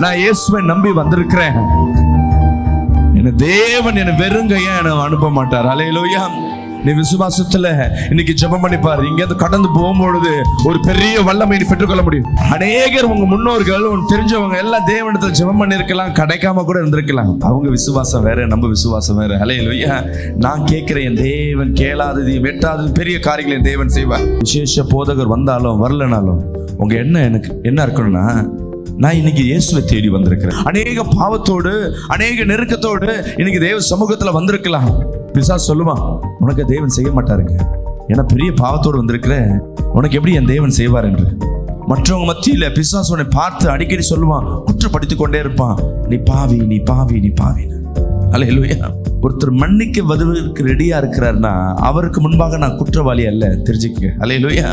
நான் இயேசுவை நம்பி வந்திருக்கிறேன். என்ன தேவன் என்ன வெறுங்கையா என்ன அனுப்ப மாட்டார். அல்லேலூயா. நீ விசுவாசத்துல இன்னைக்கு ஜெபம் பண்ணி பாரு. இங்க கடந்து போகும்பொழுது ஒரு பெரிய வல்லமை நீ பெற்றுக்கொள்ள முடியும். அநேகர் உங்க முன்னோர்கள் உன் தெரிஞ்சவங்க எல்லாம் தேவனிடத்துல ஜெபம் பண்ணி இருக்கலாம், கிடைக்காம கூட இருந்திருக்கலாம். அவங்க விசுவாசம் வேற, நம்ம விசுவாசம் வேற. அல்லேலூயா. நான் கேட்கிறேன், என் தேவன் கேளாததையும் எட்டாததையும் பெரிய காரியங்களை என் தேவன் செய்வார். விசேஷ போதகர் வந்தாலும் வரலனாலும் உங்க எனக்கு என்ன இருக்கணும்னா, நான் இன்னைக்கு இயேசுவை தேடி வந்திருக்கிறேன். அநேக பாவத்தோடு அநேக நெருக்கத்தோடு இன்னைக்கு தேவ சமூகத்துல வந்திருக்கலாம். பிசாசு சொல்லுவான், உனக்கு தேவன் செய்ய மாட்டாருங்க, ஏன்னா பெரிய பாவத்தோடு வந்திருக்கிற, உனக்கு எப்படி என் தேவன் செய்வார் என்று. மற்றவங்க மத்தியில பிசாசு உன்னை பார்த்து அடிக்கடி சொல்லுவான், குற்றப்படுத்திக் கொண்டே இருப்பான், நீ பாவி, நீ பாவி, நீ பாவி. அல்லேலூயா. ஒருத்தர் மன்னிக்க வருவதற்கு ரெடியா இருக்கிறார்னா அவருக்கு முன்பாக நான் குற்றவாளி அல்ல, தெரிஞ்சுக்க. அல்லேலூயா.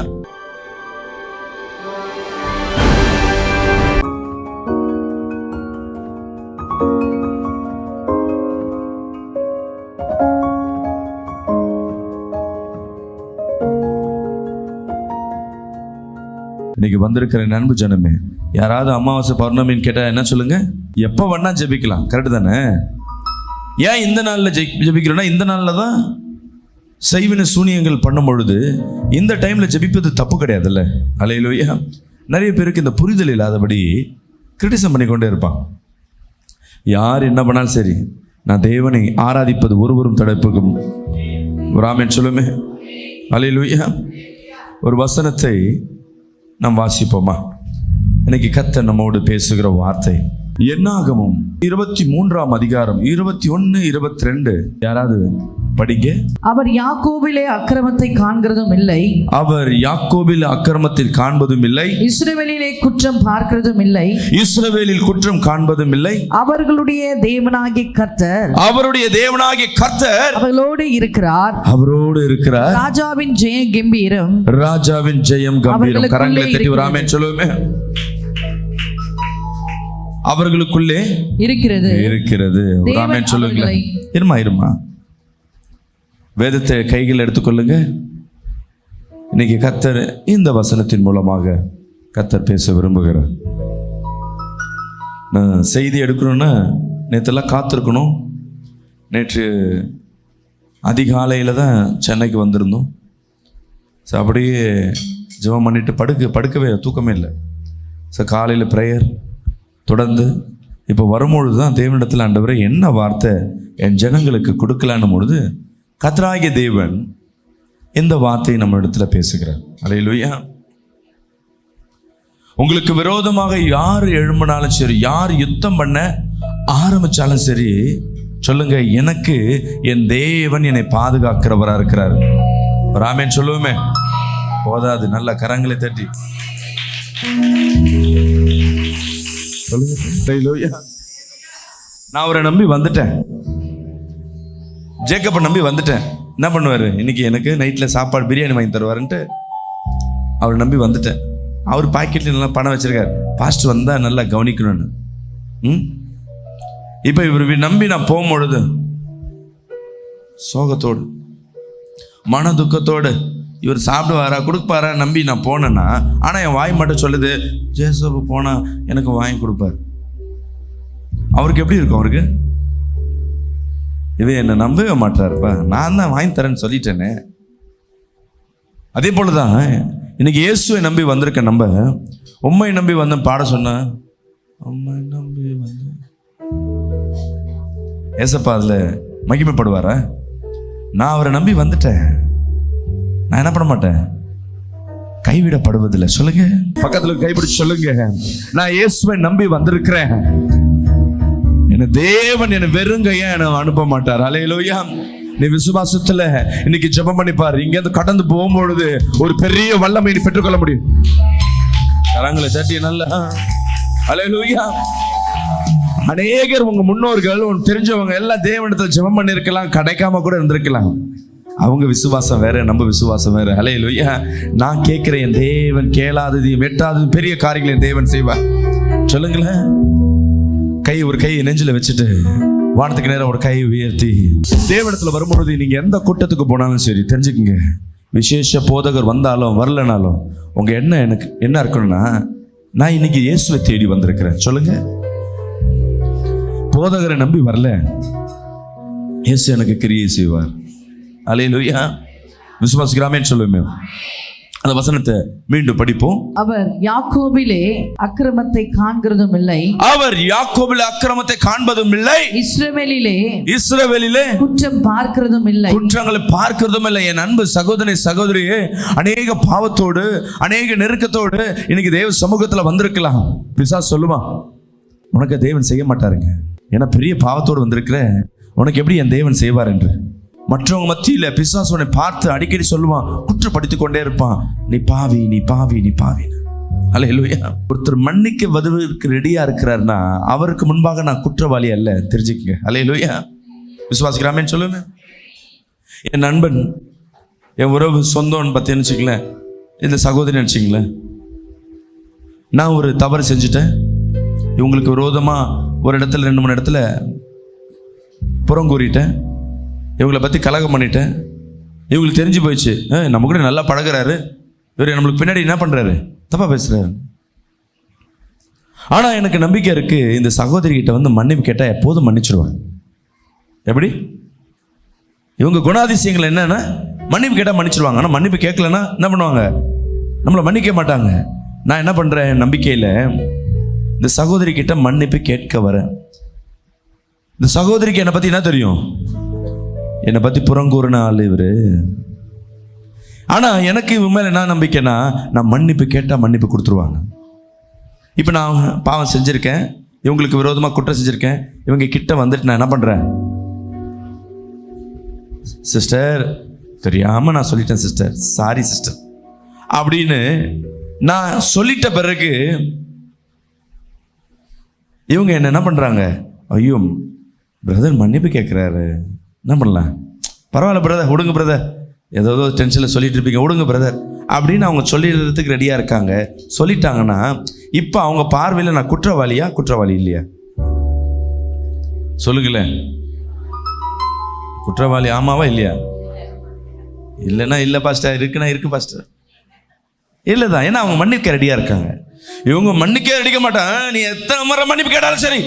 இன்னைக்கு வந்திருக்கிற அன்பு ஜனமே, யாராவது அமாவாசை பௌர்ணமின்னு கேட்டா என்ன சொல்லுங்க? எப்ப வேணா ஜெபிக்கலாம், கரெக்ட் தானே? ஏன் இந்த நாள்ல ஜெபிக்கிறோம்னா, இந்த நாள்ல தான் செய்வின சூனியங்கள் பண்ணும் பொழுது இந்த டைம்ல ஜெபிப்பது தப்பு கிடையாதுல்ல. அல்லேலூயா. நிறைய பேருக்கு இந்த புரிதல் இல்லாதபடி கிரிட்டிசம் பண்ணி கொண்டே இருப்பான். யார் என்ன பண்ணாலும் சரி, நான் தேவனை ஆராதிப்பது ஒருவரும் தடுப்புக்கும் ராமன் சொல்லுமே. அல்லேலூயா. ஒரு வசனத்தை நாம் வாசிப்போமா? இன்னைக்கு கர்த்தர் நம்மோடு பேசுகிற வார்த்தை என்னாகமம் 23ஆம் அதிகாரம் 21, 22. யாராவது படிங்க. அவர் யாக்கோபிலே அக்கிரமத்தை காண்கிறதும் இல்லை, அவர் யாக்கோபில் அக்கிரமத்தில் காண்பதும் இல்லை, இஸ்ரவேலிலே குற்றம் பார்க்கிறதும் இல்லை, இஸ்ரவேலில் குற்றம் காண்பதும் இல்லை. அவர்களுடைய தேவனாகிய கர்த்தர், அவருடைய தேவனாகிய கர்த்தர் அவர்களோடு இருக்கிறார், அவரோடு இருக்கிறார். ராஜாவின் ஜெய கம்பீரம், ராஜாவின் ஜெயம் கம்பீரம். கரங்களை தட்டி ஒரு ஆமென் சொல்லுவோமே. அவர்களுக்குள்ளே இருக்கிறது. ஒரு ஆமென் சொல்லுங்களேன். இருமா வேதத்தை கைகள் எடுத்துக்கொள்ளுங்க. இன்னைக்கு கர்த்தர் இந்த வசனத்தின் மூலமாக கர்த்தர் பேச விரும்புகிறார். நான் செய்தி எடுக்கணும்னா நேற்றெல்லாம் காத்திருக்கணும். நேற்று அதிகாலையில் தான் சென்னைக்கு வந்திருந்தோம். ஸோ அப்படியே ஜெபம் பண்ணிட்டு படுக்கவே தூக்கமே இல்லை. ஸோ காலையில் ப்ரேயர் தொடர்ந்து இப்போ வரும்பொழுது தான் தேவனிடத்தில் ஆண்டவரே என்ன வார்த்தை என் ஜனங்களுக்கு கொடுக்கலான்னும் பொழுது கர்த்தராகிய தேவன் இந்த வார்த்தையை நம்ம இடத்துல பேசுகிறார். அல்லேலூயா. உங்களுக்கு விரோதமாக யார் எழும்பினாலும் சரி, யார் யுத்தம் பண்ண ஆரம்பிச்சாலும் சரி, சொல்லுங்க, எனக்கு என் தேவன் என்னை பாதுகாக்கிறவரா இருக்கிறார். ராமேன் சொல்லுவோமே. போதாது, நல்ல கரங்களை தட்டி சொல்லுங்க. நான் அவரை நம்பி வந்துட்டேன், ஜேக்கப்பை நம்பி வந்துட்டேன். என்ன பண்ணுவார்? இன்னைக்கு எனக்கு நைட்டில் சாப்பாடு பிரியாணி வாங்கி தருவாருன்ட்டு அவரை நம்பி வந்துட்டேன். அவர் பாக்கெட்டில் நல்லா பணம் வச்சிருக்கார், பாஸ்டர் வந்தால் நல்லா கவனிக்கணும்னு. இப்போ இவர் நம்பி நான் போகும்பொழுது சோகத்தோடு மன துக்கத்தோடு இவர் சாப்பிடுவாரா கொடுப்பாரா நம்பி நான் போனேன்னா, ஆனால் என் வாய் மட்டும் சொல்லுது ஜேசப்பு போனால் எனக்கு வாங்கி கொடுப்பார். அவருக்கு எப்படி இருக்கும்? அவருக்கு இவன் என்னை நம்பவே மாட்டாருப்பா, நான் தான் வாங்கி தரேன்னு சொல்லிட்டேனே. அதே போலதான் இன்னைக்கு இயேசுவை நம்பி வந்திருக்க நம்ம, உம்மை நம்பி வந்தேன் பாட சொன்ன, உம்மை நம்பி வந்தேன் ஏசப்பா அதுல மகிமைப்படுவாரா? நான் அவரை நம்பி வந்துட்டேன், நான் என்ன பண்ண மாட்டேன், கைவிடப்படுவதில்லை. சொல்லுங்க, பக்கத்துல கைப்பிடிச்சு சொல்லுங்க, நான் இயேசுவை நம்பி வந்திருக்கிறேன். என்ன தேவன் என்ன வெறுங்கையா என்ன அனுப்ப மாட்டார். அல்லேலூயா. நீ விசுவாசத்துல இன்னைக்கு ஜெபம் பண்ணி பாரு. இங்க கடந்து போகும்பொழுது ஒரு பெரிய வல்லமை நீ பெற்றுக்கொள்ள முடியும். கரங்களை தட்டி நல்ல அல்லேலூயா. அநேகர் உங்க முன்னோர்கள் உன் தெரிஞ்சவங்க எல்லாம் தேவனிடத்துல ஜெபம் பண்ணி இருக்கலாம், கிடைக்காம கூட இருந்திருக்கலாம். அவங்க விசுவாசம் வேற, நம்ம விசுவாசம் வேற. அல்லேலூயா. நான் கேட்கிறேன், என் தேவன் கேளாததையும் எட்டாததையும் பெரிய காரியங்களை என் தேவன் செய்வார். சொல்லுங்களேன். ஒரு கையை நெஞ்சில வச்சுட்டு வானத்துக்கு நேரம் ஒரு கையை உயர்த்தி தேவனிடத்துல வரும்பொழுது நீங்க எந்த கூட்டத்துக்கு போனாலும் சரி, தெரிஞ்சுக்குங்க, விசேஷ போதகர் வந்தாலும் வரலனாலும் உங்க எனக்கு என்ன இருக்கணும்னா, நான் இன்னைக்கு இயேசுவை தேடி வந்திருக்கிறேன். சொல்லுங்க, போதகரை நம்பி வரல, இயேசு எனக்கு கிரியை செய்வார். அல்லேலூயா. விசுவாசிக்கிறாமே சொல்லுமே. அந்த வசனத்தை மீண்டும் படிப்போம். அவர் யாக்கோபிலே அக்கிரமத்தை காண்கிறதும் இல்லை, அவர் யாக்கோபிலே அக்கிரமத்தை காண்பதும் இல்லை, இஸ்ரவேலிலே குற்றம் பார்க்கிறதும் இல்லை, குற்றங்களை பார்க்கிறதும் இல்லை. என் அன்பு சகோதரி சகோதரியே, அநேக பாவத்தோடு அநேக நெருக்கத்தோடு இன்னைக்கு தேவ சமூகத்துல வந்திருக்கலாம். பிசாசு சொல்லுவான், உனக்கு தேவன் செய்ய மாட்டாருங்க, ஏன்னா பெரிய பாவத்தோடு வந்திருக்கிற, உனக்கு எப்படி என் தேவன் செய்வார் என்று. மற்றவங்க மத்தியில பிசாசு உன்னை பார்த்து அடிக்கடி சொல்லுவான், குற்றப்படுத்திக் கொண்டே இருப்பான், நீ பாவி, நீ பாவி, நீ பாவி. அல்லேலூயா. ஒருத்தர் மன்னிக்க வருவதற்கு ரெடியா இருக்கிறார்னா அவருக்கு முன்பாக நான் குற்றவாளி அல்ல, தெரிஞ்சுக்கங்க. அல்லேலூயா. விசுவாசிக்கிறாமேன்னு சொல்லுங்க. என் நண்பன், என் உறவு, சொந்தம்னு பத்தி நினைச்சுக்கலேன், இந்த சகோதரி நினைச்சிங்களேன், நான் ஒரு தவறு செஞ்சுட்டேன், இவங்களுக்கு விரோதமா ஒரு இடத்துல 2-3 இடத்துல புறங்கூறிட்டேன், இவங்களை பற்றி கலகம் பண்ணிட்டேன், இவங்களுக்கு தெரிஞ்சு போயிடுச்சு, நம்ம கூட நல்லா பழகிறாரு, இவர் நம்மளுக்கு பின்னாடி என்ன பண்ணுறாரு, தப்பாக பேசுகிறாரு. ஆனால் எனக்கு நம்பிக்கை இருக்குது, இந்த சகோதரிகிட்ட வந்து மன்னிப்பு கேட்டால் எப்போதும் மன்னிச்சிடுவாங்க. எப்படி? இவங்க குணாதிசயங்கள் என்னென்னா மன்னிப்பு கேட்டால் மன்னிச்சிடுவாங்க, ஆனால் மன்னிப்பு கேட்கலன்னா என்ன பண்ணுவாங்க, நம்மளை மன்னிக்க மாட்டாங்க. நான் என்ன பண்ணுறேன், நம்பிக்கையில் இந்த சகோதரி கிட்ட மன்னிப்பு கேட்க வரேன். இந்த சகோதரிக்கு என்னை பற்றி என்ன தெரியும், என்னை பற்றி புறங்கூறின ஆள் இவர். ஆனால் எனக்கு இவங்க மேலே என்ன நம்பிக்கைன்னா, நான் மன்னிப்பு கேட்டால் மன்னிப்பு கொடுத்துருவாங்க. இப்போ நான் பாவம் செஞ்சுருக்கேன், இவங்களுக்கு விரோதமாக குற்றம் செஞ்சுருக்கேன், இவங்க கிட்ட வந்துட்டு நான் என்ன பண்ணுறேன், சிஸ்டர் தெரியாமல் நான் சொல்லிட்டேன் சிஸ்டர், சாரி சிஸ்டர் அப்படின்னு நான் சொல்லிட்ட பிறகு இவங்க என்ன பண்ணுறாங்க, ஐயோ பிரதர் மன்னிப்பு கேட்குறாரு, என்ன பண்ணலாம், பரவாயில்ல பிரதர், விடுங்க பிரதர், ஏதோ டென்ஷனில் சொல்லிட்டு இருப்பீங்க, விடுங்க பிரதர் அப்படின்னு அவங்க சொல்லிடுறதுக்கு ரெடியாக இருக்காங்க. சொல்லிட்டாங்கன்னா இப்போ அவங்க பார்வையில் நான் குற்றவாளியா குற்றவாளி இல்லையா? சொல்லுங்களேன், குற்றவாளி ஆமாவா இல்லையா? இல்லைன்னா இல்லை பாஸ்டர், இருக்குன்னா இருக்கு பாஸ்டர், இல்லை தான். ஏன்னா அவங்க மன்னிக்க ரெடியாக இருக்காங்க. இவங்க மன்னிக்க ரெடிக்க மாட்டாங்க. நீ எத்தனை முறை மன்னிப்பு கேட்டாலும் சரி,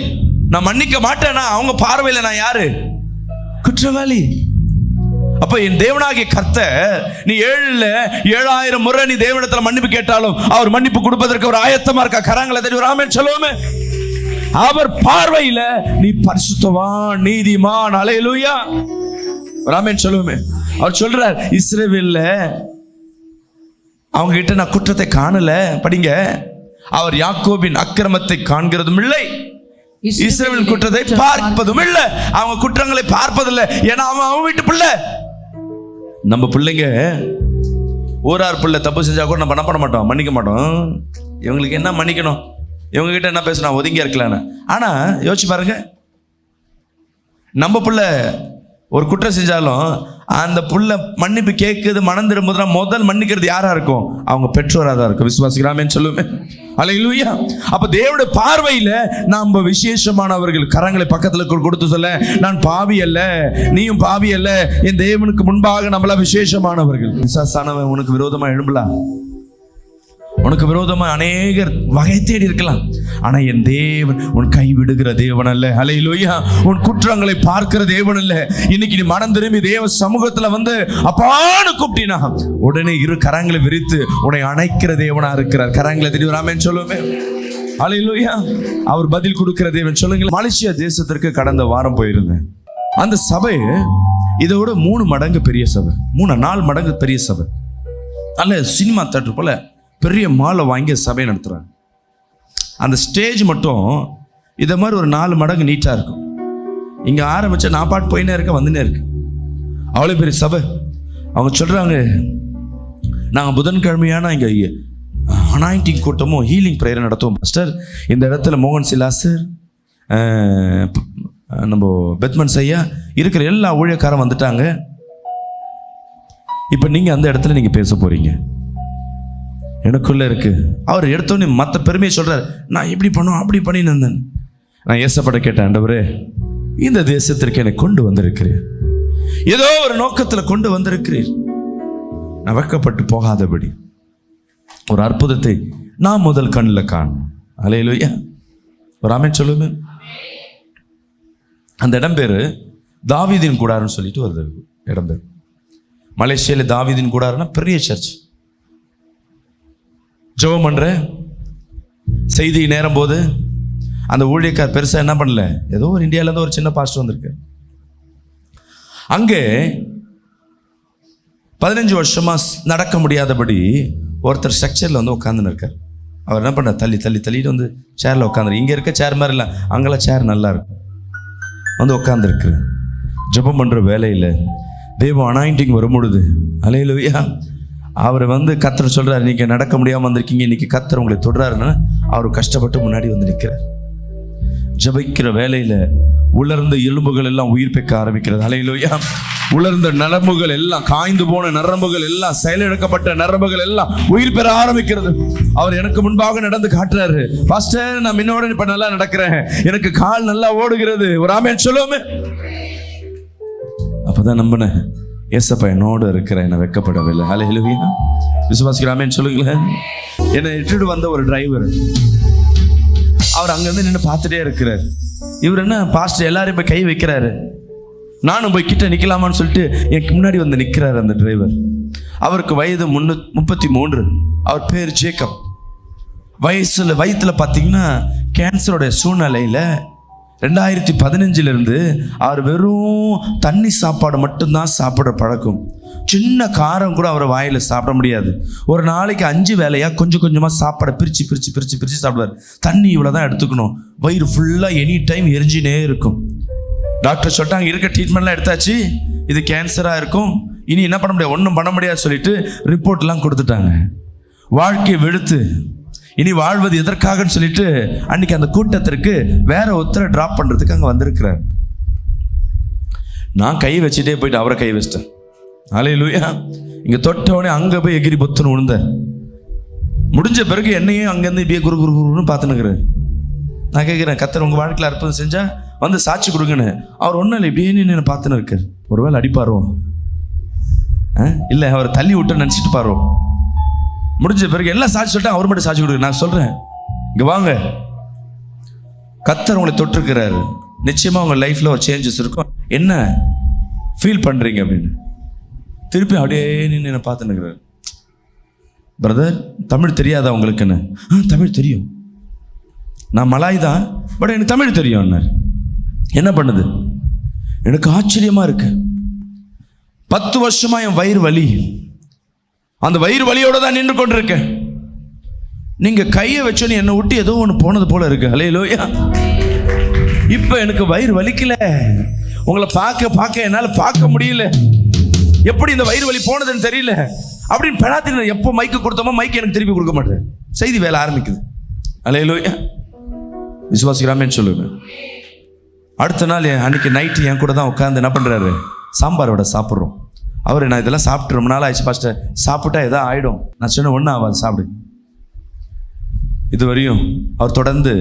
நான் மன்னிக்க மாட்டேன்னா அவங்க பார்வையில் நான் யாரு, குற்றவாளி. அப்ப என் தேவனாகிய கர்த்தர், நீ 7,000 முறை நீ தேவனிடத்துல மன்னிப்பு கேட்டாலும் அவர் மன்னிப்பு கொடுப்பதற்கு ஒரு ஆயத்தமா இருக்கா? கரங்களை தட்டி ஒரு ஆமென் சொல்லுவோமே. அவர் பார்வையில நீ பரிசுத்தவான், நீதிமான். அல்லேலூயா. ஒரு ஆமென் சொல்லுவோமே. அவர் சொல்றார், இஸ்ரவேல்ல அவங்க கிட்ட நான் குற்றத்தை காணல. படிங்க, அவர் யாக்கோபின் அக்கிரமத்தை காண்கிறதும் இல்லை, இஸ்ரவேல் குற்றத்தை பார்ப்பதும் இல்லை. அவங்க குற்றங்களை பார்ப்பதில்லை, ஏன்னா அவன் வீட்டு பிள்ளை. நம்ம பிள்ளைங்க ஊரார் பிள்ளை தப்பு செஞ்சா கூட நம்ம என்ன பண்ண மாட்டோம், மன்னிக்க மாட்டோம். இவங்களுக்கு என்ன மன்னிக்கணும், இவங்க கிட்ட என்ன பேசணும், ஒதுங்கி இருக்கலான்னு. ஆனா யோசிச்சு பாருங்க, நம்ம பிள்ளை ஒரு குற்றம் செஞ்சாலும் அந்த புள்ள மன்னிப்பு கேட்குது, மனம் திரும்புதுன்னா முதல் மன்னிக்கிறது யாரா இருக்கும், அவங்க பெற்றோராக தான் இருக்கும். விசுவாசிக்கிறாமேன்னு சொல்லுவேன். அல்லேலூயா. அப்ப தேவனுடைய பார்வையில நாம விசேஷமானவர்கள். கரங்களை பக்கத்துல கொடுத்து சொல்ல, நான் பாவி அல்ல, நீயும் பாவி அல்ல, என் தேவனுக்கு முன்பாக நம்மள விசேஷமானவர்கள். பிசாசானவன் உனக்கு விரோதமா எழும்பலாம், உனக்கு விரோதமா அநேகர் வகை தேடி இருக்கலாம், ஆனா என் தேவன் உன் கை விடுகிற தேவன் அல்ல. அல்லேலூயா. உன் குற்றங்களை பார்க்கிற தேவன் அல்ல. இன்னைக்கு நீ மனம் திரும்பி தேவ சமூகத்துல வந்து அப்பான்னு கூப்பிட்டினா உடனே இரு கரங்களை விரித்து உன்னை அணைக்கிற தேவனா இருக்கிறார். கரங்களை திரும்பி ஆமென் சொல்லுமே. அல்லேலூயா. அவர் பதில் கொடுக்கிற தேவன். சொல்லுங்க, மலேசியா தேசத்திற்கு கடந்த வாரம் போயிருந்தேன். அந்த சபை இதோட 3 மடங்கு பெரிய சபை, 4 மடங்கு பெரிய சபை. அல்ல சினிமா தேட்டர் போல பெரிய மாலை வாங்கி சபை நடத்துறாங்க. அந்த ஸ்டேஜ் மட்டும் இதை மாதிரி ஒரு 4 மடங்கு நீட்டாக இருக்கும். இங்கே ஆரம்பிச்சா நான் பாட்டு போயினே இருக்க வந்துனே இருக்கு, அவ்வளோ பெரிய சபை. அவங்க சொல்கிறாங்க, நாங்கள் புதன்கிழமையான இங்கே அனாயிண்டிங் கூட்டமும் ஹீலிங் ப்ரேயர் நடத்துவோம் பாஸ்டர். இந்த இடத்துல மோகன் சிலாசர், நம்ம பெத்மன் ஐயா இருக்கிற எல்லா ஊழியக்காரன் வந்துட்டாங்க. இப்போ நீங்கள் அந்த இடத்துல நீங்கள் பேச போகிறீங்க. எனக்குள்ளே இருக்கு. அவர் எடுத்தோன்னே மற்ற பெருமையை சொல்கிறார், நான் எப்படி பண்ணுவோம் அப்படி பண்ணினேன். நான் ஏசப்பட கேட்டேன், ஆண்டவரே இந்த தேசத்திற்கு என்னை கொண்டு வந்திருக்கிறேன், ஏதோ ஒரு நோக்கத்தில் கொண்டு வந்திருக்கிறேன், நான் வெட்கப்பட்டு போகாதபடி ஒரு அற்புதத்தை நான் முதல் கண்ணில் காணும். அல்லேலூயா. ஒரு ஆமென் சொல்லுங்க. அந்த இடம் பேர் தாவீதின் கூடாரன்னு சொல்லிட்டு வருது இடம் பேர். மலேசியாவில் தாவீதின் கூடாரன்னா பெரிய சர்ச். ஜெபம் பண்ற செய்தி நேரம் போது அந்த ஊழியக்கார் பெருசா என்ன பண்ணல, ஏதோ ஒரு இந்தியாவிலேருந்து ஒரு சின்ன பாஸ்டர் வந்திருக்கு. அங்கே 15 வருஷமா நடக்க முடியாதபடி ஒருத்தர் ஸ்ட்ரக்சர்ல வந்து உட்காந்துன்னு இருக்கார். அவர் என்ன பண்ண, தள்ளிட்டு வந்து சேர்ல உட்காந்துரு. இங்க இருக்க சேர் மாதிரி இல்லை, அங்கெல்லாம் சேர் நல்லா இருக்கும். வந்து உட்காந்துருக்கு. ஜெபம் பண்ற வேலையில் தேவ அனாயிண்டிங் வரும்பொழுது அல்லேலூயா, அவர் வந்து கர்த்தர் சொல்றாரு, நீங்க நடக்க முடியாம வந்திருக்கீங்க, இன்னைக்கு கர்த்தர் உங்களை தொடுறாருன்னா அவர் கஷ்டப்பட்டு முன்னாடி வந்து நிற்கிறார். ஜெபிக்கிற வேலையில உலர்ந்த எலும்புகள் எல்லாம் உயிர் பெற்க ஆரம்பிக்கிறது. அல்லேலூயா. உலர்ந்த நரம்புகள் எல்லாம், காய்ந்து போன நரம்புகள் எல்லாம், செயலிழக்கப்பட்ட நரம்புகள் எல்லாம் உயிர் பெற ஆரம்பிக்கிறது. அவர் எனக்கு முன்பாக நடந்து காட்டுறாரு, பாஸ்டர் நான் முன்னோட இப்ப நல்லா நடக்கிறேன், எனக்கு கால் நல்லா ஓடுகிறது. ஒரு ஆமென் சொல்லுவோமே. அப்பதான் நம்பினேன், ஏசப்பா என்னோடு இருக்கிறேன், என்ன வெட்கப்படவில்லை. அல்லேலூயா. விசுவாசிக்கிறாமேன்னு சொல்லுங்களேன். என்னை இட்டுட்டு வந்த ஒரு டிரைவர், அவர் அங்கிருந்து நின்று பார்த்துட்டே இருக்கிறார். இவர் என்ன பாஸ்டர் எல்லாரையும் போய் கை வைக்கிறாரு, நானும் போய் கிட்ட நிக்கலாமான்னு சொல்லிட்டு எனக்கு முன்னாடி வந்து நிற்கிறார் அந்த டிரைவர். அவருக்கு வயது 33. அவர் பேர் ஜேக்கப். வயத்துல பார்த்தீங்கன்னா கேன்சரோட சூழ்நிலையில 2015 அவர் வெறும் தண்ணி சாப்பாடு மட்டும்தான் சாப்பிட்ற பழக்கம். சின்ன காரம் கூட அவர் வாயில சாப்பிட முடியாது. ஒரு நாளைக்கு 5 வேளையா கொஞ்சம் கொஞ்சமா சாப்பாடை பிரிச்சு சாப்பிடுவார். தண்ணி இவ்வளவுதான் எடுத்துக்கணும். வயிறு ஃபுல்லா எனி டைம் எரிஞ்சினே இருக்கும். டாக்டர் சொல்லிட்டாங்க, இருக்க ட்ரீட்மெண்ட்லாம் எடுத்தாச்சு, இது கேன்சரா இருக்கும், இனி என்ன பண்ண முடியாது, ஒன்றும் பண்ண முடியாது சொல்லிட்டு ரிப்போர்ட்லாம் கொடுத்துட்டாங்க. வாழ்க்கையை வெளுத்து இனி வாழ்வது எதற்காகன்னு சொல்லிட்டு அன்னைக்கு அந்த கூட்டத்திற்கு வேற ஒருத்தரை டிராப் பண்றதுக்கு அங்கே வந்திருக்கிறார். நான் கை வச்சுட்டே போயிட்டு அவரை கை வச்சிட்டேன். அல்லேலூயா. இங்க தொட்டவனே அங்க போய் எகிரி பொத்துன்னு விழுந்தார். முடிஞ்ச பிறகு என்னையும் அங்கேருந்து இப்படியே குருன்னு பார்த்துனுக்குறாரு. நான் கேட்குறேன், கர்த்தர் உங்க வாழ்க்கையில் அற்புதம் செஞ்சா வந்து சாட்சி கொடுங்கன்னு. அவர் ஒன்றும் இல்லை, இப்படியே நின்று பார்த்துன்னு இருக்கார். ஒருவேளை அடிப்பாரோ, இல்லை அவர் தள்ளி விட்டு நினச்சிட்டு பாரோ. முடிஞ்ச பிறகு எல்லாம் சாட்சி சொல்லிட்டு அவர் மட்டும் சாட்சி கொடுக்குற. நான் சொல்றேன், இங்க வாங்க, கர்த்தர் உங்களை தொட்டிருக்கிறாரு, நிச்சயமா உங்க லைஃப்ல ஒரு சேஞ்சஸ் இருக்கும், என்ன ஃபீல் பண்றீங்க அப்படின்னு. திருப்பி அப்படியே நின்று என்ன பார்த்துன்னுக்கிறார். பிரதர் தமிழ் தெரியாதா உங்களுக்குன்னு? தமிழ் தெரியும், நான் மலாய் தான், பட் எனக்கு தமிழ் தெரியும். என்ன பண்ணுது? எனக்கு ஆச்சரியமா இருக்கு. 10 வருஷமா என் வயிறு வலி, அந்த வயிறு வலியோட தான் நின்று கொண்டிருக்கேன். நீங்க கையை வச்சோன்னு என்னை விட்டு ஏதோ ஒன்று போனது போல இருக்கு. அல்லேலூயா. இப்ப எனக்கு வயிறு வலிக்கல, உங்களை பார்க்க என்னால பார்க்க முடியல, எப்படி இந்த வயிறு வலி போனதுன்னு தெரியல அப்படின்னு பெணாத்தின. எப்போ மைக்கு கொடுத்தோமோ மைக்கு எனக்கு திருப்பி கொடுக்க மாட்டேன். செய்தி வேலை ஆரம்பிக்குது. அல்லேலூயா. விசுவாசிக்கிறாமேன்னு சொல்லுங்க. அடுத்த நாள் அன்னைக்கு நைட்டு என் கூட தான் உட்காந்து என்ன பண்றாரு, சாம்பாரோட சாப்பிட்றோம். அவர் நான் இதெல்லாம் சாப்பிட்டு ரொம்ப நாள் ஆயிடுச்சு பாஸ்டர், சாப்பிட்டா எதா ஆயிடும். நான் சொன்ன ஒன்றும் ஆகாது, சாப்பிடு. இதுவரையும் அவர் தொடர்ந்து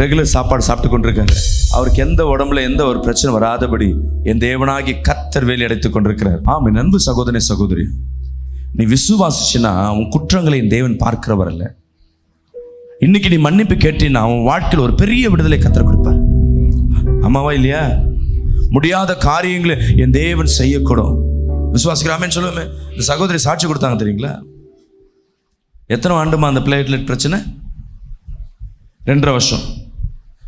ரெகுலர் சாப்பாடு சாப்பிட்டு கொண்டிருக்காரு. அவருக்கு எந்த உடம்புல எந்த ஒரு பிரச்சனை வராதபடி என் தேவனாகி கர்த்தர் வேலி அடைத்துக் கொண்டிருக்கிறார். என் அன்பு சகோதரனே சகோதரி, நீ விசுவாசிச்சுன்னா உன் குற்றங்களை தேவன் பார்க்கிறவர் அல்ல. இன்னைக்கு நீ மன்னிப்பு கேட்டீன்னா அவன் வாழ்க்கையில் ஒரு பெரிய விடுதலை கர்த்தர் கொடுப்பார். ஆமாவா இல்லையா? முடியாத காரியங்களை என் தேவன் செய்யக்கூடும். விசுவாசிக்கிறாமேன்னு சொல்லுவேன். இந்த சகோதரி சாட்சி கொடுத்தாங்க தெரியுங்களா? எத்தனை ஆண்டுமா அந்த பிளேட்லெட் பிரச்சனை? 2.5 வருஷம்.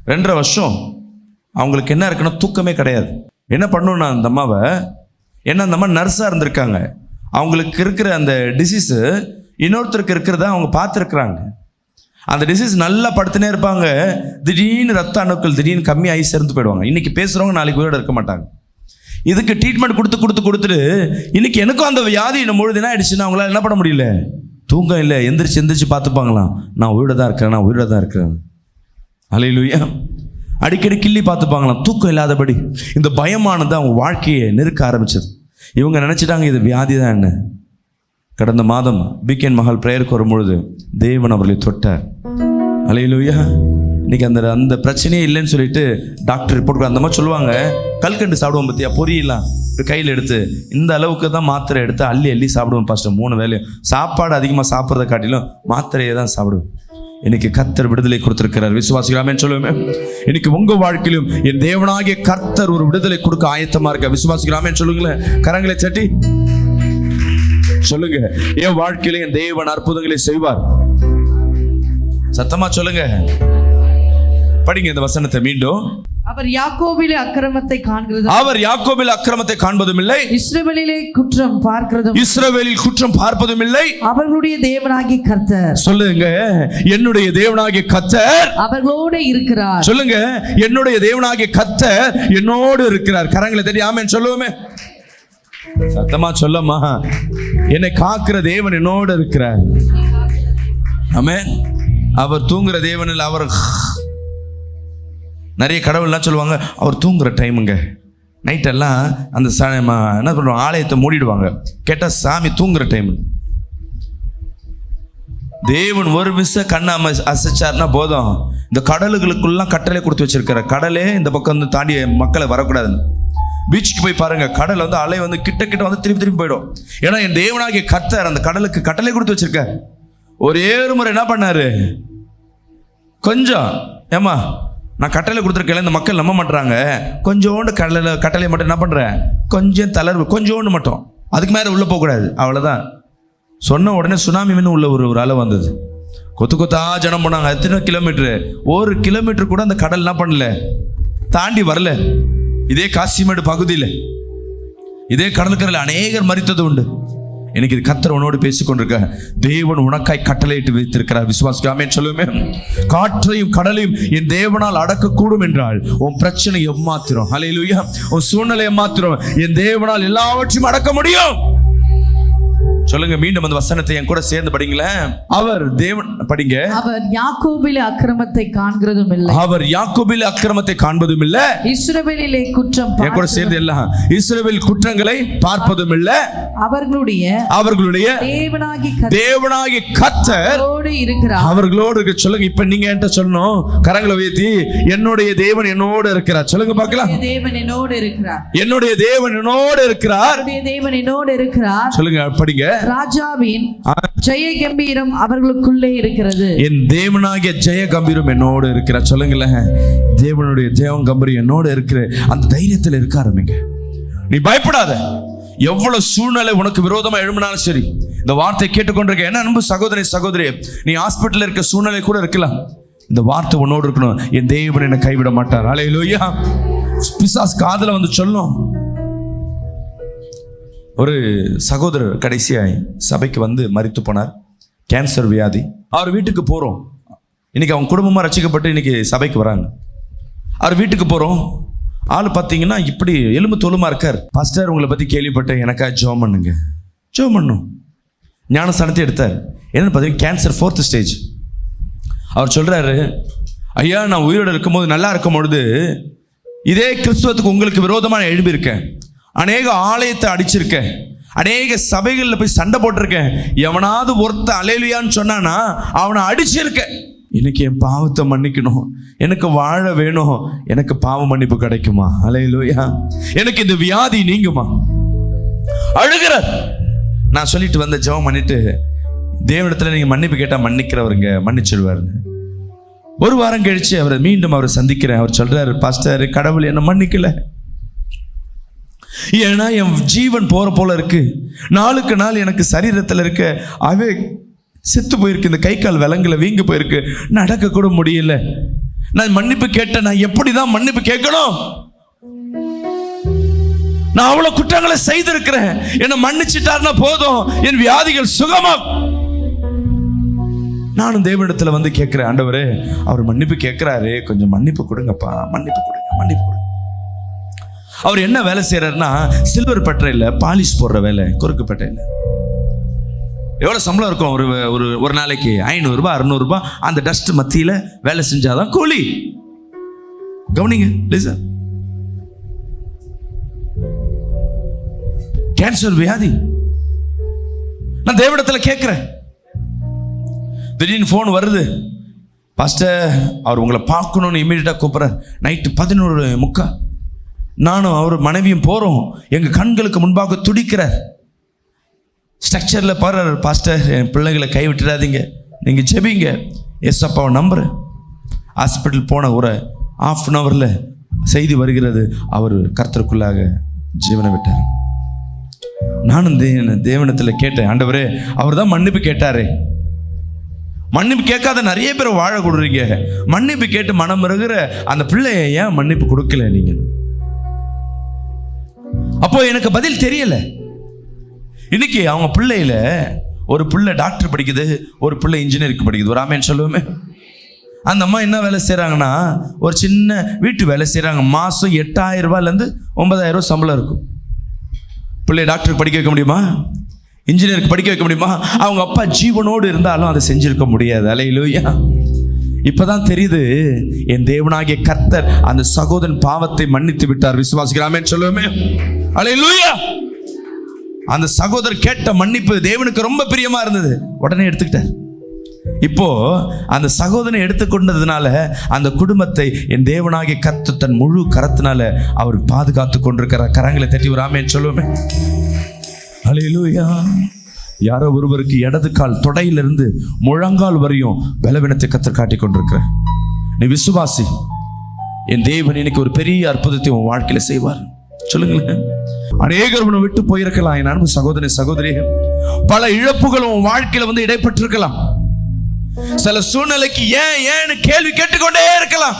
2.5 வருஷம் அவங்களுக்கு என்ன இருக்குன்னா தூக்கமே கிடையாது. என்ன பண்ணணும்னா அந்த அம்மாவை, ஏன்னா அந்த அம்மா நர்ஸாக இருந்திருக்காங்க, அவங்களுக்கு இருக்கிற அந்த டிசீஸு இன்னொருத்தருக்கு இருக்கிறத அவங்க பார்த்துருக்குறாங்க. அந்த டிசீஸ் நல்லா படுத்துனே இருப்பாங்க, திடீர்னு ரத்த அணுக்கள் திடீர்னு கம்மியாகி சேர்ந்து போயிடுவாங்க. இன்னைக்கு பேசுகிறவங்க நாளைக்கு உயிரோட இருக்க மாட்டாங்க. இதுக்கு ட்ரீட்மெண்ட் கொடுத்துட்டு இன்னைக்கு எனக்கும் அந்த வியாதி என்ன முழுதுனா ஆயிடுச்சுன்னா அவங்களால என்ன பண்ண முடியல, தூக்கம் இல்லை, எந்திரிச்சு பார்த்துப்பாங்களாம், நான் உயிரோட தான் இருக்கிறேன். அல்லேலூயா. அடிக்கடி கிள்ளி பார்த்துப்பாங்களாம், தூக்கம் இல்லாதபடி. இந்த பயமானது அவங்க வாழ்க்கையை நெருக்க ஆரம்பிச்சது. இவங்க நினைச்சிட்டாங்க இது வியாதி தான். என்ன கடந்த மாதம் பிகேன் மஹால் பிரேயருக்கு வரும்பொழுது தேவன் அவர்களை தொட்டார். அல்லேலூயா. இன்னைக்கு அந்த பிரச்சனையே இல்லைன்னு சொல்லிட்டு டாக்டர் ரிப்போர்ட் அந்த மாதிரி சொல்லுவாங்க. கல்கண்டு சாப்பிடுவோம் பத்தியா, பொரியலாம் கையில் எடுத்து இந்த அளவுக்கு தான் மாத்திரை எடுத்து அள்ளி சாப்பிடுவோம் பாஸ்டர். 3 வேளையும் சாப்பாடு அதிகமாக சாப்பிட்றத காட்டிலும் மாத்திரையை தான் சாப்பிடுவேன். இன்னைக்கு கர்த்தர் விடுதலை கொடுத்திருக்கிறார். விசுவாசிகள் ஆமென் சொல்லுவோமே. இன்னைக்கு உங்க வாழ்க்கையிலும் என் தேவனாகிய கர்த்தர் ஒரு விடுதலை கொடுக்க ஆயத்தமா இருக்க. விசுவாசிகள் ஆமென் சொல்லுங்களேன். கரங்களை தட்டி சொல்லுங்க, என் வாழ்க்கையில என் தேவன் அற்புதங்களை செய்வார். சத்தமா சொல்லுங்க. படிங்க இந்த வசனத்தை மீண்டும். அவர் யாக்கோபிலே அக்கிரமத்தை காண்கிறதும் அவர் யாக்கோபில் அக்கிரமத்தை காண்பதும் இல்லை, இஸ்ரவேலிலே குற்றம் பார்க்கிறதும் இஸ்ரவேலில் குற்றம் பார்ப்பதும் இல்லை. அவர்களுடைய தேவனாகிய கர்த்தர், சொல்லுங்க, என்னுடைய தேவனாகிய கர்த்தர் அவர்களோடு இருக்கிறார். சொல்லுங்க, என்னுடைய தேவனாகிய கர்த்தர் என்னோடு இருக்கிறார். கரங்களை தட்டி ஆமென் சொல்லுவோமே. சத்தமா சொல்லமா. என்னை காக்கிற தேவன் என்னோடு இருக்கிறார். ஆமென். அவர் தூங்குற தேவன் இல்லை. அவர் நிறைய கடவுள்லாம் சொல்லுவாங்க அவர் தூங்குற டைமுங்க. நைட்டெல்லாம் அந்த என்ன பண்ணுவாங்க, ஆலயத்தை மூடிடுவாங்க. கேட்டால் சாமி தூங்குற டைம். தேவன் ஒரு விச கண்ணை அசைச்சார்னா போதும், இந்த கடலுகளுக்குலாம் கட்டளை கொடுத்து வச்சிருக்கிற. கடலே இந்த பக்கம் வந்து தாண்டி மக்களை வரக்கூடாதுன்னு. பீச்சுக்கு போய் பாருங்க, கடல் வந்து அலை வந்து கிட்ட கிட்ட வந்து திருப்பி திருப்பி போயிடும். ஏன்னா என் தேவனாகிய கர்த்தர் அந்த கடலுக்கு கட்டளை கொடுத்து வச்சிருக்க. ஒரே ஒரு முறை என்ன பண்ணாரு, கொஞ்சம் ஏமா நான் கட்டளை கொடுத்துருக்கேன், இந்த மக்கள் நம்ப மாட்டுறாங்க, கொஞ்சோண்டு கட்டளை மட்டும் என்ன பண்ணுறேன், கொஞ்சம் தளர்வு, கொஞ்சோண்டு மட்டும், அதுக்கு மேலே உள்ளே போகக்கூடாது, அவ்வளோதான். சொன்ன உடனே சுனாமின்னு உள்ள ஒரு அலை வந்தது. கொத்தா ஜனம் போனாங்க. எத்தனை கிலோமீட்டரு, 1 கிலோமீட்டர் கூட அந்த கடல் என்ன பண்ணல, தாண்டி வரல. இதே காசிமேடு பகுதியில், இதே கடற்கரையில் அநேகர் மரித்தது உண்டு. எனக்கு இது கர்த்தர் உன்னோடு பேசிக்கொண்டிருக்க. தேவன் உனக்காய் கட்டளையிட்டு வைத்திருக்கிறார். விசுவாசிக்க ஆமென் சொல்லுமே. காற்றையும் கடலையும் என் தேவனால் அடக்கக்கூடும் என்றால் உன் பிரச்சனை எம்மாத்திரம், ஹல்லேலூயா, உன் சூழ்நிலை எம்மாத்திரம் என் தேவனால் எல்லாவற்றையும் அடக்க முடியும். சொல்லுங்க மீண்டும் அந்த வசனத்தை என் கூட சேர்ந்து படிங்களேன். அவர் தேவன், படிங்க. அவர் யாக்கோபிலே அக்கிரமத்தை காண்கிறதும் இல்லை, அவர் யாக்கோபிலே அக்கிரமத்தை காண்பதும் இல்லை, இஸ்ரவேலிலே குற்றம், என் கூட சேர்ந்து எல்லாம் இஸ்ரவேல் குற்றங்களை பார்ப்பதும் இல்லை, அவர்களுடைய தேவனாகிய கர்த்தர் இருக்கிறார், அவர்களோடு இருக்க. சொல்லுங்க, இப்ப நீங்க என்கிட்ட சொல்லணும், கரங்களை உயர்த்தி, என்னுடைய தேவன் என்னோடு இருக்கிறார். சொல்லுங்க பார்க்கலாம். தேவன் என்னோடு இருக்கிறார், என்னுடைய தேவன் என்னோடு இருக்கிறார், தேவன் என்னோடு இருக்கிறார். சொல்லுங்க, படிங்க. ராஜாவின் ஜெய கம்பீரம் அவர்களுக்குள்ளே இருக்கிறது, என் தேவனாகிய ஜெய கம்பீரம் என்னோடு இருக்கிறார். சொல்லுங்களேன், தேவனுடைய ஜெய கம்பீரம் என்னோடு இருக்கிற அந்த தைரியத்தில் இருக்க ஆரம்பிங்க. நீ பயப்படாத. எவ்வளவு சூழ்நிலை உனக்கு விரோதமா எழும்பினாலும் சரி, இந்த வார்த்தை கேட்டுக்கொண்டிருக்க என்ன அன்பு சகோதரி சகோதரி, நீ ஹாஸ்பிட்டல் இருக்க சூழ்நிலை கூட இருக்கலாம், இந்த வார்த்தை உன்னோடு இருக்கணும். என் தேவன் என்னை கைவிட மாட்டார். ஹல்லேலூயா. பிசாசு காதுல வந்து சொல்லும். ஒரு சகோதரர் கடைசியாய் சபைக்கு வந்து மரித்து போனார், கேன்சர் வியாதி. அவர் வீட்டுக்கு போகிறோம். இன்னைக்கு அவங்க குடும்பமாக ரசிக்கப்பட்டு இன்னைக்கு சபைக்கு வராங்க. அவர் வீட்டுக்கு போகிறோம். ஆள் பார்த்தீங்கன்னா இப்படி எலும்பு தோலுமா இருக்கார். பாஸ்டர், உங்களை பற்றி கேள்விப்பட்டேன், எனக்கா ஜெபம் பண்ணுங்க. ஜெபம் பண்ணும். ஞானஸ்தானத்தை எடுத்தார். என்னென்னு பார்த்தீங்கன்னா கேன்சர் 4th ஸ்டேஜ். அவர் சொல்கிறாரு, ஐயா, நான் உயிரோடு இருக்கும்போது, நல்லா இருக்கும் பொழுது, இதே கிறிஸ்துவத்துக்கு உங்களுக்கு விரோதமாக எழுப்பியிருக்கேன், அநேக ஆலயத்தை அடிச்சிருக்கேன், அநேக சபைகளில் போய் சண்டை போட்டிருக்கேன், எவனாவது ஒருத்த அல்லேலூயான்னு சொன்னானா அவனை அடிச்சிருக்கேன். இன்னைக்கு என் பாவத்தை மன்னிக்கணும், எனக்கு வாழ வேணும், எனக்கு பாவ மன்னிப்பு கிடைக்குமா? அல்லேலூயா. எனக்கு இந்த வியாதி நீங்குமா? அழுகிறார். நான் சொல்லிட்டு வந்த ஜெபம் பண்ணிட்டு, தேவனிடத்துல நீங்க மன்னிப்பு கேட்டா மன்னிக்கிறவருங்க, மன்னிச்சிடுவாருங்க. ஒரு வாரம் கழிச்சு அவரை மீண்டும் அவரை சந்திக்கிறேன். அவர் சொல்றாரு, பாஸ்டர், கடவுள் என்ன மன்னிக்கல, ஏன்னா என் ஜீவன் போற போல இருக்கு, நாளுக்கு நாள் எனக்கு சரீரத்தில் இருக்க அவே செத்து போயிருக்கு, இந்த கை கால் விலங்குல வீங்கி போயிருக்கு, நடக்க கூட முடியல. நான் மன்னிப்பு கேட்டேன், நான் எப்படிதான் மன்னிப்பு கேட்கணும்? நான் அவ்வளவு குற்றங்களை செய்திருக்கிறேன், என்னை மன்னிச்சிட்டாருன்னா போதும், என் வியாதிகள் சுகமா. நானும் தேவனிடத்துல வந்து கேட்கிறேன், ஆண்டவரே, அவர் மன்னிப்பு கேட்கிறாரு, கொஞ்சம் மன்னிப்பு கொடுங்கப்பா, மன்னிப்பு கொடுங்க, மன்னிப்பு கொடுங்க. அவர் என்ன வேலை செய்யறாருன்னா, சில்வர் பட்டறையில் பாலிஷ் போடுற வேலை, குறுக்கு பட்டறையில். எவ்வளோ சம்பளம் இருக்கும்? ஒரு நாளைக்கு 500 ரூபாய் 600 ரூபாய். அந்த டஸ்ட் மத்தியில் வேலை செஞ்சாதான் கூலி. கவனிங்க, லிசன். கேன்சர் வியாதி. நான் தேவனிடத்தில் கேட்கிறேன். திடீர்னு ஃபோன் வருது, பாஸ்டர், அவர் உங்களை பார்க்கணும்னு இமீடியட்டாக கூப்பிட்றார். நைட்டு 11:30. நானும் அவர் மனைவியும் போகிறோம். எங்கள் கண்களுக்கு முன்பாக துடிக்கிறார். ஸ்ட்ரக்சரில் பாடுறார், பாஸ்டர், என் பிள்ளைகளை கைவிட்டுறாதீங்க, நீங்கள் ஜெபிங்க, ஏசப்பாவை நம்புகிறேன். ஹாஸ்பிட்டல் போன ஒரு 1/2 hourல செய்தி வருகிறது, அவர் கர்த்தருக்குள்ளாக ஜீவனை விட்டார். நானும் தேவனத்தில் கேட்டேன், ஆண்டவரே அவர் தான் மன்னிப்பு கேட்டாரே, மன்னிப்பு கேட்காத நிறைய பேர் வாழ கொடுறீங்க, மன்னிப்பு கேட்டு மனம் இருக்கிற அந்த பிள்ளைய ஏன் மன்னிப்பு கொடுக்கல நீங்க? அப்போ எனக்கு பதில் தெரியல. இன்னைக்கு அவங்க பிள்ளையில ஒரு பிள்ளை டாக்டர் படிக்குது, ஒரு பிள்ளை இன்ஜினியரிங் படிக்குது. ஒரு ஆமேன்னு சொல்லுவோமே. அந்த அம்மா என்ன வேலை செய்கிறாங்கன்னா, ஒரு சின்ன வீட்டு வேலை செய்கிறாங்க. மாதம் 8,000 ரூபாயிலேருந்து 9,000 ரூபா சம்பளம் இருக்கும். பிள்ளை டாக்டருக்கு படிக்க வைக்க முடியுமா? இன்ஜினியருக்கு படிக்க வைக்க முடியுமா? அவங்க அப்பா ஜீவனோடு இருந்தாலும் அதை செஞ்சிருக்க முடியாது. அல்லேலூயா. இப்பதான் தெரியுது, என் தேவனாகிய கர்த்தர் அந்த சகோதரன் பாவத்தை மன்னித்து விட்டார். விசுவாசிக்கிறாமே சொல்லுவோமே. அல்லேலூயா. அந்த சகோதரர் கேட்ட மன்னிப்பு தேவனுக்கு ரொம்ப பிரியமா இருந்தது, உடனே எடுத்துக்கிட்டார். இப்போ அந்த சகோதரனை எடுத்துக்கொண்டதுனால அந்த குடும்பத்தை என் தேவனாகிய கர்த்தர் தன் முழு கரத்தினால அவர் பாதுகாத்து கொண்டிருக்கிறார். கரங்களை தட்டி ஒரு ஆமென் சொல்லுவோமே. அல்லேலூயா. யாரோ ஒருவருக்கு இடது கால் தொடையிலிருந்து முழங்கால் வரையும் பலவீனத்தை கர்த்தர் காட்டி கொண்டிருக்கிற நீ விசுவாசி. என் தேவன் இன்னைக்கு ஒரு பெரிய அற்புதத்தை உன் வாழ்க்கையில செய்வார். சொல்லுங்களேன். அநேகர் உன்னை விட்டு போயிருக்கலாம் என் அன்பு சகோதரி சகோதரிகள். பல இழப்புகள் உன் வாழ்க்கையில வந்து இடைப்பட்டிருக்கலாம். சில சூழ்நிலைக்கு ஏன் கேள்வி கேட்டுக்கொண்டே இருக்கலாம்.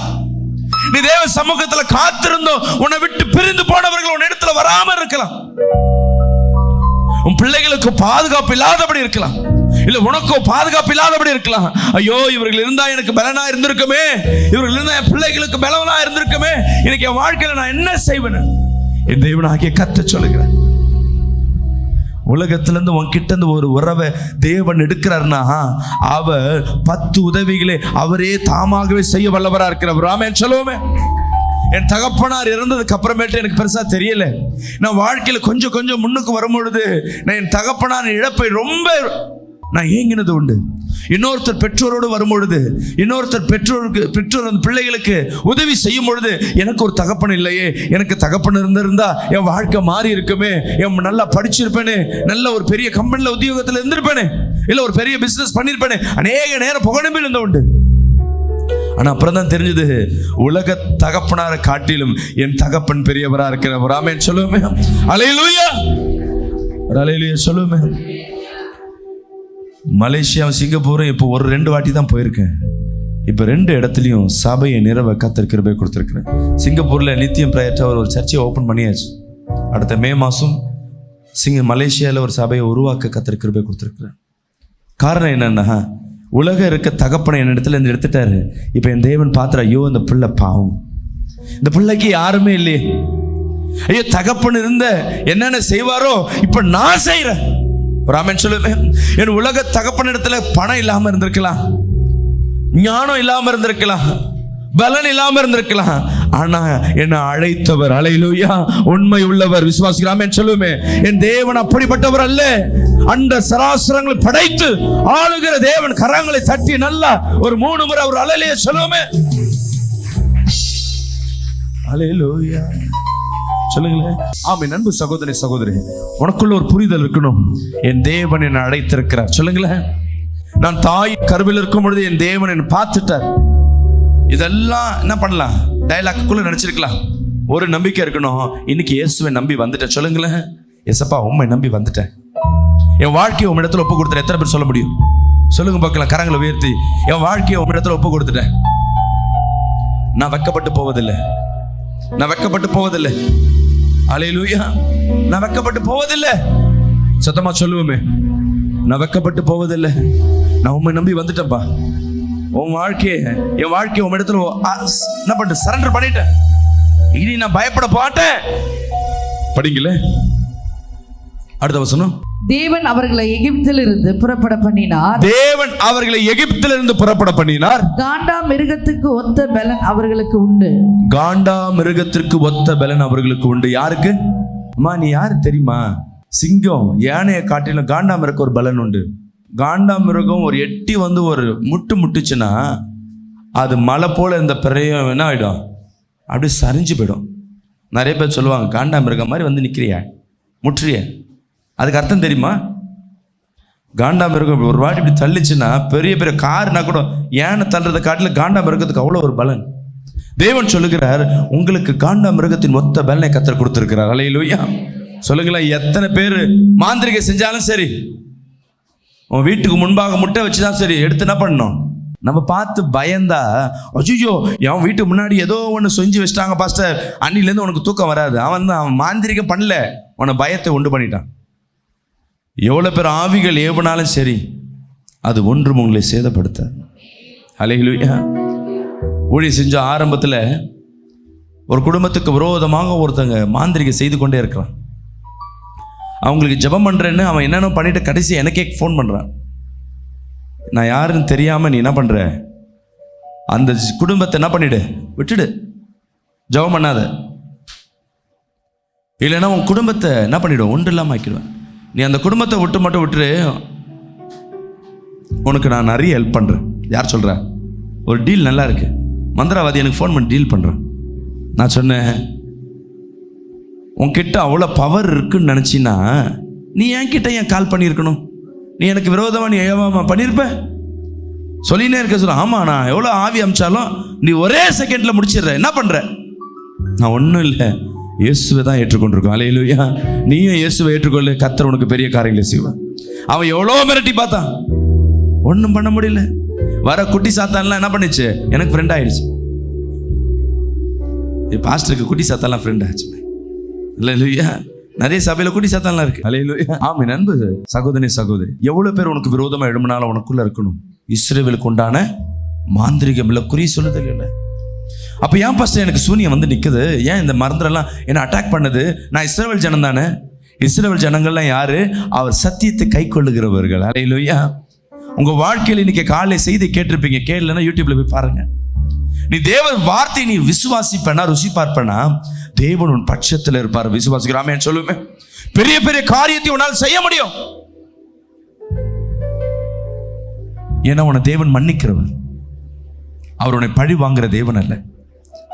நீ தேவ சமூகத்துல காத்திருந்தோம், உன்னை விட்டு பிரிந்து போனவர்கள் உன் இடத்துல வராம இருக்கலாம். உன் பிள்ளைகளுக்கு பாதுகாப்பு இல்லாதபடி இருக்கலாம், இல்ல உனக்கோ பாதுகாப்பு இல்லாதபடி இருக்கலாம். ஐயோ, இவர்கள் இருந்தா எனக்கு பலனா இருந்திருக்குமே, இவர்கள் இருந்தா என் பிள்ளைகளுக்கு பலனா இருந்திருக்குமே, இன்னைக்கு என் வாழ்க்கையில நான் என்ன செய்வேன்? என் தேவனாகிய கர்த்தர் சொல்லுகிறேன், உலகத்திலிருந்து உன்கிட்ட இருந்து ஒரு உறவை தேவன் எடுக்கிறார்னா அவர் 10 உதவிகளை அவரே தாமாகவே செய்ய வல்லவரா இருக்கிறவர். ஆமென் சொல்லுவோமே. என் தகப்பனார் இறந்ததுக்கு அப்புறமேட்டு எனக்கு பெருசா தெரியல. நான் வாழ்க்கையில கொஞ்சம் கொஞ்சம் முன்னுக்கு வரும்பொழுது நான் என் தகப்பனார் இழப்பை ரொம்ப நான் ஏங்கினது உண்டு. இன்னொருத்தர் பெற்றோரோடு வரும்பொழுது, இன்னொருத்தர் பெற்றோர் அந்த பிள்ளைகளுக்கு உதவி செய்யும் பொழுது, எனக்கு ஒரு தகப்பன் இல்லையே, எனக்கு தகப்பன் இருந்திருந்தா என் வாழ்க்கை மாறி இருக்குமே, என் நல்லா படிச்சிருப்பேனே, நல்ல ஒரு பெரிய கம்பெனியில் உத்தியோகத்தில் இருந்திருப்பேனே, இல்லை ஒரு பெரிய பிசினஸ் பண்ணியிருப்பேனே, அநேக நேரம் புகழம்பில் இருந்த உண்டு. ஆனா அப்புறம் தான் தெரிஞ்சது, உலக தகப்பனாரை காட்டிலும் என் தகப்பன் பெரியவரா இருக்கிறவர். ஆமென் சொல்லுவோமே. அல்லேலூயா. அல்லேலூயா சொல்லுவோமே. மலேசியா சிங்கப்பூரும் இப்போ 1-2 வாட்டி தான் போயிருக்கேன். இப்போ 2 இடத்துலையும் சபையை நிறுவ கர்த்தர் கிருபை கொடுத்துருக்கிறேன். சிங்கப்பூரில் நித்தியம் பிரேயர் ஒரு சர்ச்சையை ஓப்பன் பண்ணியாச்சு. அடுத்த மே மாதம் மலேசியாவில் ஒரு சபையை உருவாக்க கர்த்தர் கிருபை கொடுத்துருக்குறேன். காரணம் என்னன்னா, உலகம் இருக்க தகப்பனை என் இடத்துல இருந்து எடுத்துட்டாரு. இப்போ என் தேவன் பார்த்துற, ஐயோ இந்த பிள்ளை பாவம், இந்த பிள்ளைக்கு யாருமே இல்லையே, ஐயோ தகப்பன் இருந்த என்னென்ன செய்வாரோ இப்போ நான் செய்கிறேன். ராமன் சொல்லுவேன். என் உலக தகப்பன் இடத்துல பணம் இல்லாம இருந்திருக்கலாம், ஞானம் இல்லாம இருந்திருக்கலாம், பலன் இல்லாம இருந்திருக்கலாம். ஆனா என்னை அழைத்தவர், அல்லேலூயா, உண்மை உள்ளவர். விசுவாசிக்கிறாமே சொல்லுமே. என் தேவன் அப்படிப்பட்டவர் அல்ல. அந்த சராசரங்களை படைத்து ஆளுகிற தேவன். கரங்களை தட்டி நல்லா ஒரு 3 முறை அவர் அல்லேலூயா சொல்லுமே. அல்லேலூயா சொல்லுங்களேன். ஆமென். அன்பு சகோதரி சகோதரி, உனக்குள்ள ஒரு புரிதல் இருக்கணும். என் தேவன் என்னை அழைத்திருக்கிறார். சொல்லுங்களேன். நான் தாய் கருவில் இருக்கும் பொழுது என் தேவன் என்னை பார்த்துட்டார். இதெல்லாம் என்ன பண்ணலாம், டயலாக்குள்ள நினைச்சிருக்கலாம். ஒரு நம்பிக்கை இருக்கணும், இன்னைக்கு இயேசுவை நம்பி வந்துட்டேன். சொல்லுங்களேன். எசப்பா உண்மை நம்பி வந்துட்டேன், என் வாழ்க்கையை உன் இடத்துல ஒப்பு கொடுத்துட்டேன். எத்தனை பேர் சொல்ல முடியும்? சொல்லுங்க பார்க்கலாம், கரங்களை உயர்த்தி. என் வாழ்க்கையை உன் இடத்துல ஒப்பு கொடுத்துட்டேன். நான் வெட்கப்பட்டு போவதில்லை, நான் வெட்கப்பட்டு போவதில்லை. அல்லேலூயா. நான் வெட்கப்பட்டு போவதில்லை. சத்தமா சொல்லுவோமே. நான் வெட்கப்பட்டு போவதில்லை. நான் உண்மை நம்பி வந்துட்டேன்ப்பா. உன் வாழ்க்கையை, என் வாழ்க்கையை உன் இடத்துல என்ன பண்ணிட்டு சரண்டர் பண்ணிட்டேன். இனி நான் பயப்பட மாட்டேன். படிங்களே அடுத்த வசனம். தேவன் அவர்களை எகிப்திலிருந்து புறப்பட பண்ணினார். தேவன் அவர்களை எகிப்திலிருந்து புறப்பட பண்ணினார். காண்டா மிருகத்துக்கு ஒத்த பலன் அவர்களுக்கு உண்டு. காண்டா மிருகத்திற்கு ஒத்த பலன் அவர்களுக்கு உண்டு. யாருக்கு? அம்மா நீ யாரு தெரியுமா? சிங்கம் யானையை காட்டிலும் காண்டா மிருகம் ஒரு பலன் உண்டு. காண்டா மிருகம் ஒரு எட்டி வந்து ஒரு முட்டுச்சுன்னா அது மலை போல இந்த பிறையும் என்ன ஆயிடும், அப்படி சரிஞ்சு போயிடும். நிறைய பேர் சொல்லுவாங்க, காண்டா மிருகம் மாதிரி வந்து நிற்கிறியா, முற்றிய. அதுக்கு அர்த்தம் தெரியுமா? காண்டாமிருகம் ஒரு வாட்டி இப்படி தள்ளிச்சுன்னா பெரிய பெரிய காருனா கூட ஏன்னு தள்ளுறதை காட்டில காண்டாமிருகத்துக்கு அவ்வளோ ஒரு பலன். தேவன் சொல்லுகிறார், உங்களுக்கு காண்டாமிருகத்தின் மொத்த பலனை கர்த்தர் கொடுத்திருக்கிறார். அல்லேலூயா. சொல்லுங்களேன், எத்தனை பேர் மாந்திரிகை செஞ்சாலும் சரி, உன் வீட்டுக்கு முன்பாக முட்டை வச்சுதான் சரி, எடுத்து என்ன பண்ணணும், நம்ம பார்த்து பயந்தா, அஜிஜோ என் வீட்டுக்கு முன்னாடி ஏதோ ஒன்று செஞ்சு வச்சிட்டாங்க பாஸ்டர், அன்னிலேருந்து உனக்கு தூக்கம் வராது. அவன் மாந்திரிகம் பண்ணல, உன்னை பயத்தை உண்டு பண்ணிட்டான். எவ்வளோ பேர் ஆவிகள் ஏவனாலும் சரி, அது ஒன்றும் உங்களை சேதப்படுத்த. அல்லேலூயா. ஊழியம் செஞ்ச ஆரம்பத்தில் ஒரு குடும்பத்துக்கு விரோதமாக ஒருத்தங்க மாந்திரிகை செய்து கொண்டே இருக்கிறான். அவங்களுக்கு ஜெபம் பண்ணுறேன்னு அவன் என்னென்ன பண்ணிட்டு கடைசி எனக்கே ஃபோன் பண்ணுறான். நான் யாருன்னு தெரியாமல் நீ என்ன பண்ணுற, அந்த குடும்பத்தை என்ன பண்ணிடு, விட்டுடு, ஜெபம் பண்ணாத, இல்லைன்னா உன் குடும்பத்தை என்ன பண்ணிவிடும், ஒன்று இல்லாமல் ஆக்கிடுவேன். நீ அந்த குடும்பத்தை மட்டும் விட்டுரு, உனக்கு நான் நிறைய ஹெல்ப் பண்ணுறேன். யார் சொல்கிற? ஒரு டீல் நல்லா இருக்கு, மந்திரவாதி எனக்கு ஃபோன் பண்ணி டீல் பண்ணுறேன். நான் சொன்னேன், உன்கிட்ட அவ்வளோ பவர் இருக்குன்னு நினச்சின்னா நீ என்கிட்ட ஏன் கால் பண்ணியிருக்கணும்? நீ எனக்கு விரோதமாக நீ ஏவாமா பண்ணியிருப்ப, சொல்லினே இருக்க. சொல்ல, ஆமாம், நான் எவ்வளோ ஆவி அமிச்சாலும் நீ ஒரே செகண்டில் முடிச்சிடுற, என்ன பண்ணுற? நான் ஒன்றும் இல்லை, இயேசுவை தான் ஏற்றுக்கொண்டிருக்கோம். அல்லேலூயா. நீயும் இயேசுவை ஏற்றுக்கொள்ளு, கர்த்தர் உனக்கு பெரிய காரியங்களை செய்வான். அவன் எவ்வளோ மிரட்டி பார்த்தான், ஒன்றும் பண்ண முடியல. வர குட்டி சாத்தான்லாம் என்ன பண்ணிச்சு, எனக்கு ஃப்ரெண்ட் ஆயிடுச்சு. பாஸ்டருக்கு குட்டி சாத்தான்லாம் ஃப்ரெண்ட் ஆச்சு. அல்லேலூயா. நிறைய சபையில குட்டி சாத்தான்லாம் இருக்கு. அல்லேலூயா. ஆமென். அன்பு சகோதரி சகோதரி, எவ்வளவு பேர் உனக்கு விரோதமா எழும்பினாலும் உனக்குள்ள இருக்கணும். இஸ்ரவேலுக்கு உண்டான மாந்திரிகம் இல்லை, குறி சொல்லுதல் இல்லை. அப்ப ஏன் பாஸ்டர் எனக்கு சூனியம் வந்து நிக்குது, ஏன் இந்த மருந்தெல்லாம் என்ன அட்டாக் பண்ணுது? நான் இஸ்ரவேல் ஜனம் தானே. இஸ்ரவேல் ஜனங்கள்லாம் யாரு? அவர் சத்தியத்தை கை கொள்ளுகிறவர்கள். அல்லேலூயா. உங்க வாழ்க்கையில் இன்னைக்கு காலை செய்தி கேட்டிருப்பீங்க, கேட்கலன்னா யூடியூப்ல போய் பாருங்க. நீ தேவ வார்த்தை நீ விசுவாசிப்பனா, ருசி பார்ப்பனா, தேவன் உன் பட்சத்தில் இருப்பார். விசுவாசிக்கிறாமே சொல்லுவேன், பெரிய பெரிய காரியத்தை உன்னால் செய்ய முடியும். ஏன்னா உன்னை தேவன் மன்னிக்கிறவர், அவர் உன்னை பழி வாங்குற தேவன் அல்ல.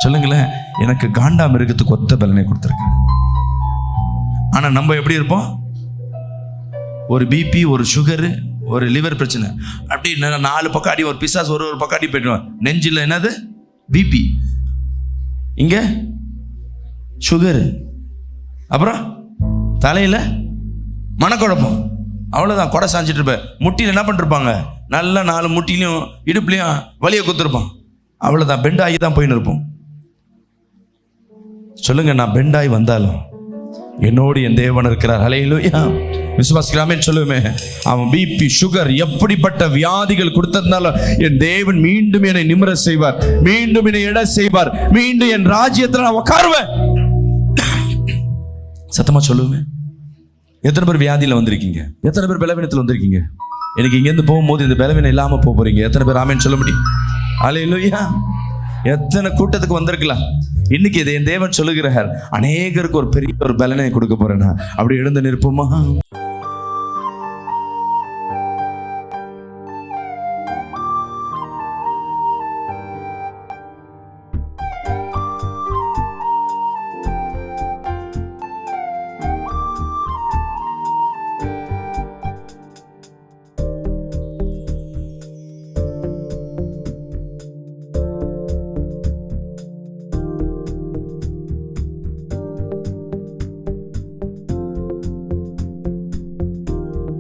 சொல்லுங்களேன், எனக்கு காண்டா மிருகத்துக்கு ஒத்த பலனை கொடுத்திருக்க. ஆனா நம்ம எப்படி இருப்போம்? ஒரு பிபி, ஒரு சுகரு, ஒரு லிவர் பிரச்சனை, அப்படி 4 பக்கம் அடி, ஒரு பிசாஸ் ஒரு பக்கம் அடி போயிடுவான். நெஞ்சில் என்னது? பிபி, இங்க சுகரு, அப்புறம் தலையில மனக்குழப்பம், அவ்வளோதான். கொடை சாஞ்சிட்டு இருப்ப. முட்டியில் என்ன பண்ணிருப்பாங்க, நல்லா 4 முட்டிலையும் இடுப்புலையும் வலியை குத்துருப்பான். அவ்வளோதான், பெண்டாகி தான் போயின்னு இருப்போம். சொல்லுங்க, நான் பெண்டாகி வந்தாலும் என்னோடு என் தேவன் இருக்கிறார். அல்லேலூயா. விசுவாசிக்கலாமே சொல்லுவேமே. அவன் பிபி, சுகர், எப்படிப்பட்ட வியாதிகள் கொடுத்ததுனால என் தேவன் மீண்டும் என்னை நிமிர செய்வார், மீண்டும் என்னை எட செய்வார், மீண்டும் என் ராஜ்யத்தில் நான் உட்காருவேன். சத்தமா சொல்லுவேன். எத்தனை பேர் வியாதியில வந்திருக்கீங்க? எத்தனை பேர் பலவீனத்தில் வந்திருக்கீங்க? எனக்கு இங்கேருந்து போகும்போது இந்த பலவீனம் இல்லாம போறீங்க. எத்தனை பேர் ஆமென் சொல்ல முடியும்? அல்லேலூயா. எத்தனை கூட்டத்துக்கு வந்திருக்கலாம். இன்னைக்கு இதை என் தேவன் சொல்லுகிறார், அநேகருக்கு ஒரு பெரிய ஒரு பலனை கொடுக்க போறேன். அப்படி எழுந்து நிற்போமா?